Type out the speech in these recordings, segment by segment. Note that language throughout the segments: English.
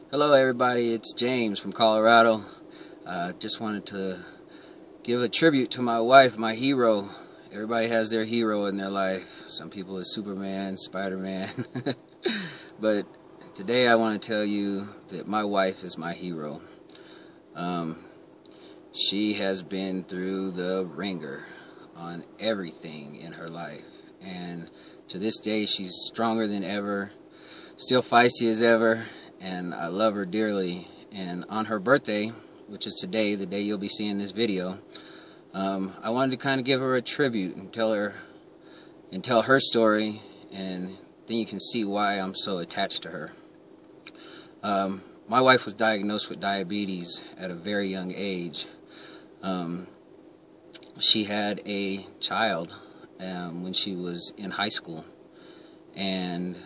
Hello everybody, it's James from Colorado. Just wanted to give a tribute to my wife, my hero. Everybody has their hero in their life. Some people is Superman, Spider-Man. But today I want to tell you that my wife is my hero. She has been through the ringer on everything in her life. And to this day she's stronger than ever, still feisty as ever. And I love her dearly. And on her birthday, which is today, the day you'll be seeing this video, I wanted to kind of give her a tribute and tell her story, and then you can see why I'm so attached to her. My wife was diagnosed with diabetes at a very young age. She had a child when she was in high school, and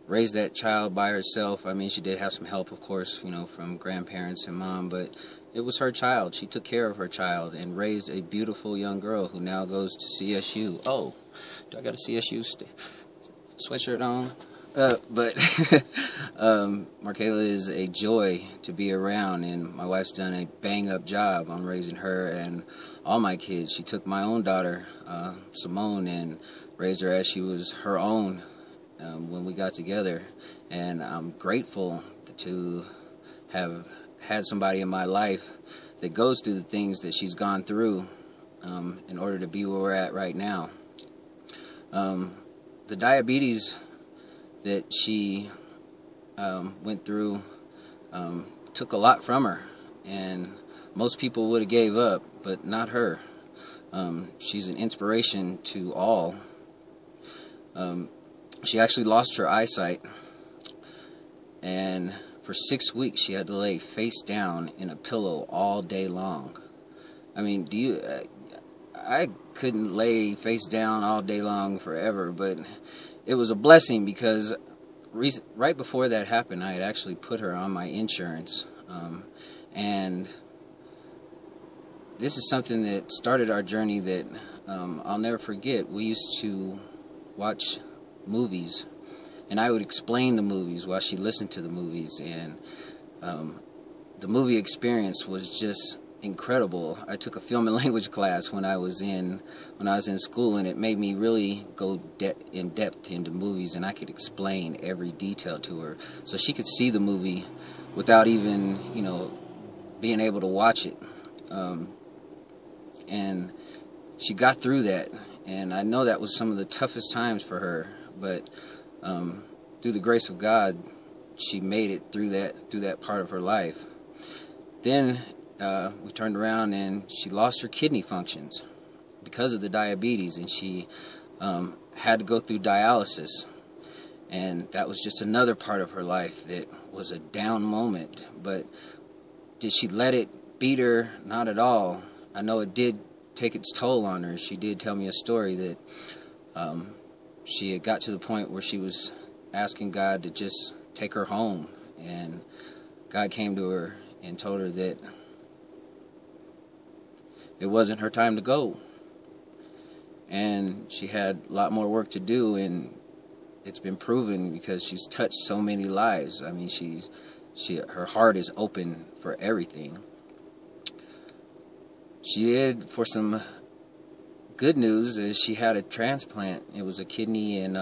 raised that child by herself. I mean, she did have some help, of course, from grandparents and mom, but it was her child. She took care of her child and raised a beautiful young girl who now goes to CSU. Oh, do I got a CSU sweatshirt on? But Markayla is a joy to be around, and my wife's done a bang-up job on raising her and all my kids. She took my own daughter, Simone, and raised her as she was her own. When we got together, and I'm grateful to have had somebody in my life that goes through the things that she's gone through in order to be where we're at right now. The diabetes that she went through took a lot from her, and most people would have gave up, but not her. She's an inspiration to all. She actually lost her eyesight, and for 6 weeks she had to lay face down in a pillow all day long. I mean, I couldn't lay face down all day long forever, but it was a blessing because right before that happened, I had actually put her on my insurance, and this is something that started our journey that I'll never forget. We used to watch movies, and I would explain the movies while she listened to the movies, and the movie experience was just incredible. I took a film and language class when I was in school, and it made me really go in depth into movies, and I could explain every detail to her so she could see the movie without even being able to watch it. And she got through that, and I know that was some of the toughest times for her. But through the grace of God, she made it through that part of her life. Then we turned around and she lost her kidney functions because of the diabetes, and she had to go through dialysis. And that was just another part of her life that was a down moment. But did she let it beat her? Not at all. I know it did take its toll on her. She did tell me a story that she had got to the point where she was asking God to just take her home, and God came to her and told her that it wasn't her time to go, and she had a lot more work to do, and it's been proven because she's touched so many lives. I mean, her heart is open for everything. She did, for some good news, is she had a transplant. It was a kidney and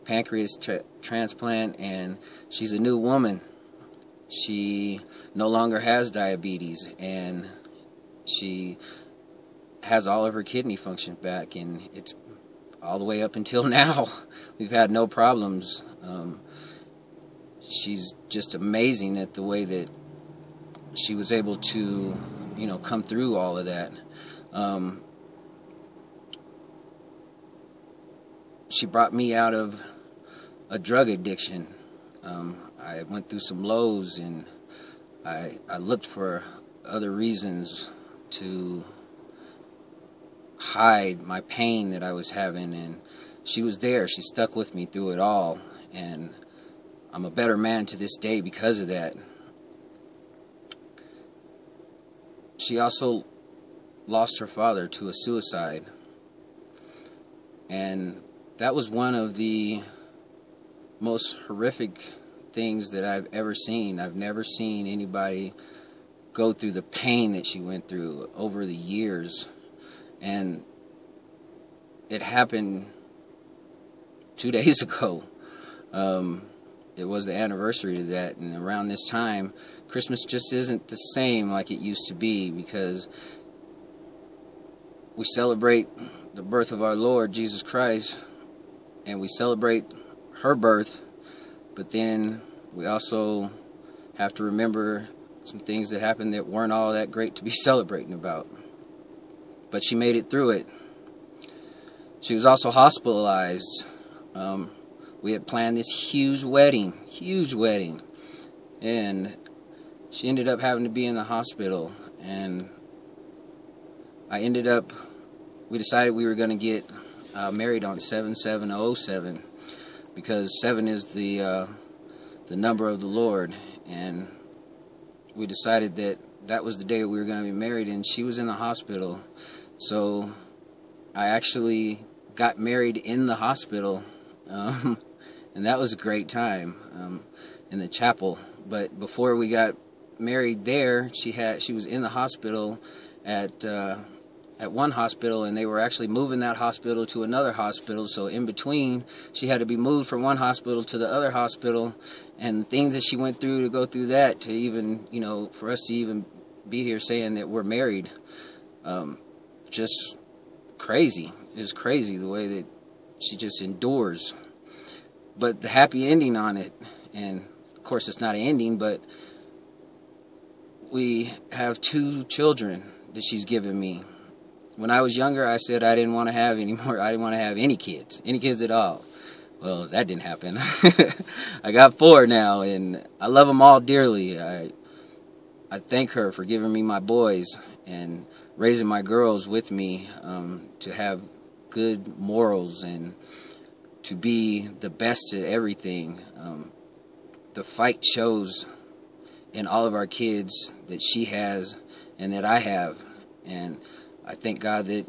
pancreas transplant, and she's a new woman. She no longer has diabetes, and she has all of her kidney function back, and it's all the way up until now. We've had no problems. She's just amazing at the way that she was able to, come through all of that. She brought me out of a drug addiction. I went through some lows, and I looked for other reasons to hide my pain that I was having, and she was there. She stuck with me through it all, and I'm a better man to this day because of that. She also lost her father to a suicide, and that was one of the most horrific things that I've ever seen. I've never seen anybody go through the pain that she went through over the years. And it happened 2 days ago. It was the anniversary to that, and around this time, Christmas just isn't the same like it used to be, because we celebrate the birth of our Lord Jesus Christ, and we celebrate her birth, but then we also have to remember some things that happened that weren't all that great to be celebrating about. But she made it through it. She was also hospitalized. We had planned this huge wedding, and she ended up having to be in the hospital, and we decided we were going to get married on 7/7/07, because 7 is the number of the Lord, and we decided that that was the day we were going to be married, and she was in the hospital. So I actually got married in the hospital, and that was a great time in the chapel. But before we got married there, she was in the hospital at one hospital, and they were actually moving that hospital to another hospital. So in between, she had to be moved from one hospital to the other hospital, and the things that she went through to go through that, to even, for us to even be here saying that we're married, just crazy. It's crazy the way that she just endures. But the happy ending on it, and of course it's not an ending, but we have 2 children that she's given me. When I was younger, I said I didn't want to have any more. I didn't want to have any kids at all. Well, that didn't happen. I got 4 now, and I love them all dearly. I thank her for giving me my boys and raising my girls with me, to have good morals and to be the best at everything. The fight shows in all of our kids that she has and that I have, and I thank God that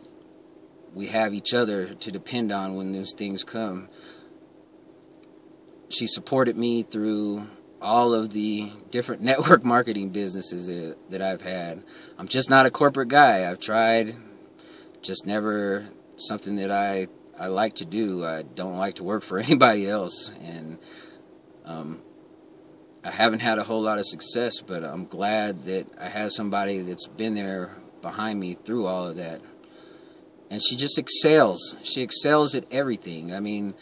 we have each other to depend on when those things come. She supported me through all of the different network marketing businesses that I've had. I'm just not a corporate guy. I've tried, just never something that I like to do. I don't like to work for anybody else, and I haven't had a whole lot of success, but I'm glad that I have somebody that's been there behind me through all of that. And she just excels. She excels at everything. I mean,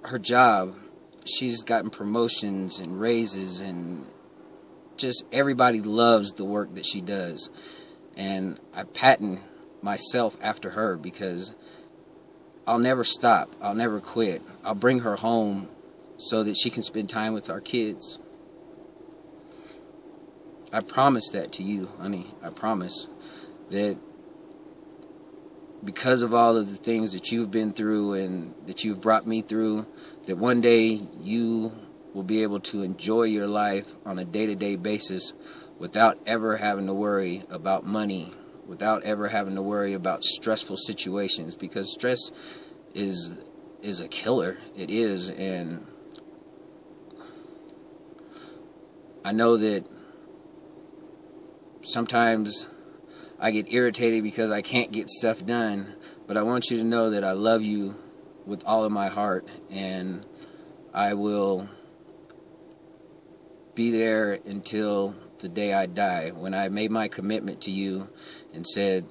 her job, she's gotten promotions and raises, and just everybody loves the work that she does. And I pattern myself after her, because I'll never stop. I'll never quit. I'll bring her home so that she can spend time with our kids. I promise that to you, honey. I promise that because of all of the things that you've been through and that you've brought me through, that one day you will be able to enjoy your life on a day-to-day basis without ever having to worry about money, without ever having to worry about stressful situations, because stress is a killer. It is. And I know that sometimes I get irritated because I can't get stuff done, but I want you to know that I love you with all of my heart, and I will be there until the day I die. When I made my commitment to you and said,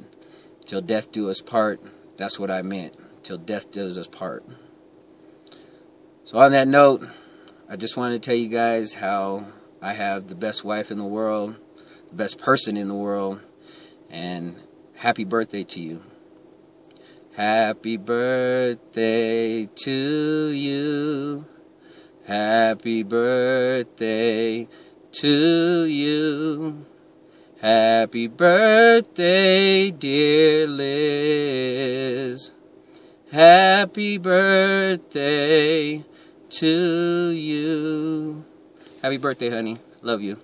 till death do us part, that's what I meant. Till death does us part. So on that note, I just wanted to tell you guys how I have the best wife in the world, the best person in the world, and happy birthday to you. Happy birthday to you. Happy birthday to you. Happy birthday, dear Liz. Happy birthday to you. Happy birthday, honey. Love you.